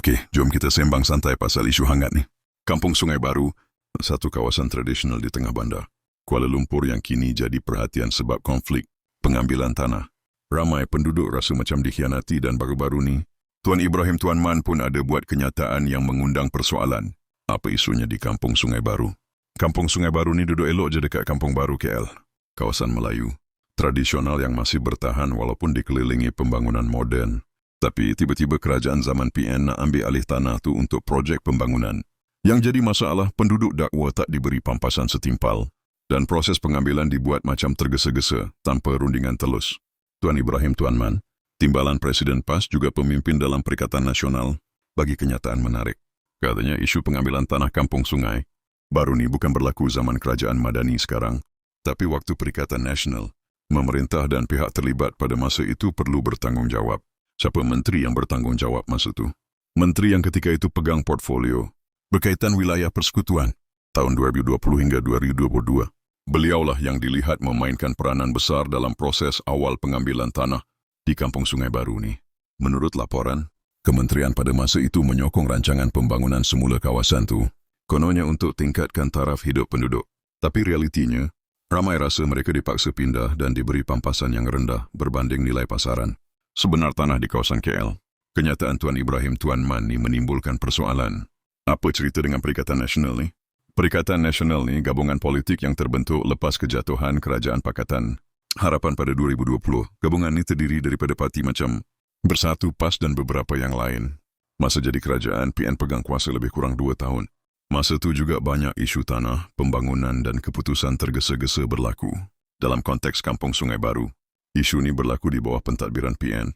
Okey, jom kita sembang santai pasal isu hangat ni. Kampung Sungai Baru, satu kawasan tradisional di tengah bandar. Kuala Lumpur yang kini jadi perhatian sebab konflik pengambilan tanah. Ramai penduduk rasa macam dikhianati dan baru-baru ni, Tuan Ibrahim Tuan Man pun ada buat kenyataan yang mengundang persoalan. Apa isunya di Kampung Sungai Baru? Kampung Sungai Baru ni duduk elok je dekat Kampung Baru KL. Kawasan Melayu, tradisional yang masih bertahan walaupun dikelilingi pembangunan moden. Tapi tiba-tiba kerajaan zaman PN nak ambil alih tanah tu untuk projek pembangunan. Yang jadi masalah, penduduk dakwa tak diberi pampasan setimpal dan proses pengambilan dibuat macam tergesa-gesa tanpa rundingan telus. Tuan Ibrahim Tuan Man, Timbalan Presiden PAS juga pemimpin dalam Perikatan Nasional, bagi kenyataan menarik. Katanya isu pengambilan tanah Kampung Sungai Baru ni bukan berlaku zaman kerajaan Madani sekarang, tapi waktu Perikatan Nasional, pemerintah dan pihak terlibat pada masa itu perlu bertanggungjawab. Siapa menteri yang bertanggungjawab masa itu? Menteri yang ketika itu pegang portfolio berkaitan wilayah persekutuan tahun 2020 hingga 2022. Beliaulah yang dilihat memainkan peranan besar dalam proses awal pengambilan tanah di Kampung Sungai Baru ni. Menurut laporan, kementerian pada masa itu menyokong rancangan pembangunan semula kawasan tu, kononnya untuk tingkatkan taraf hidup penduduk. Tapi realitinya, ramai rasa mereka dipaksa pindah dan diberi pampasan yang rendah berbanding nilai pasaran. Sebenar tanah di kawasan KL. Kenyataan Tuan Ibrahim Tuan Man ni menimbulkan persoalan. Apa cerita dengan Perikatan Nasional ni? Perikatan Nasional ni gabungan politik yang terbentuk lepas kejatuhan Kerajaan Pakatan Harapan pada 2020. Gabungan ni terdiri daripada parti macam Bersatu, PAS dan beberapa yang lain. Masa jadi kerajaan, PN pegang kuasa lebih kurang 2 tahun. Masa tu juga banyak isu tanah, pembangunan dan keputusan tergesa-gesa berlaku. Dalam konteks Kampung Sungai Baru, isu ni berlaku di bawah pentadbiran PN.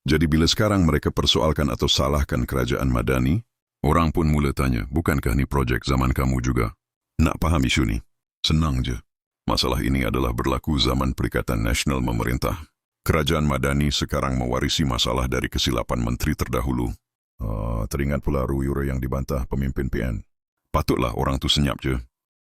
Jadi bila sekarang mereka persoalkan atau salahkan kerajaan Madani, orang pun mula tanya, bukankah ni projek zaman kamu juga? Nak faham isu ni? Senang je. Masalah ini adalah berlaku zaman Perikatan Nasional memerintah. Kerajaan Madani sekarang mewarisi masalah dari kesilapan menteri terdahulu. Teringat pula Ruyura yang dibantah pemimpin PN. Patutlah orang tu senyap je.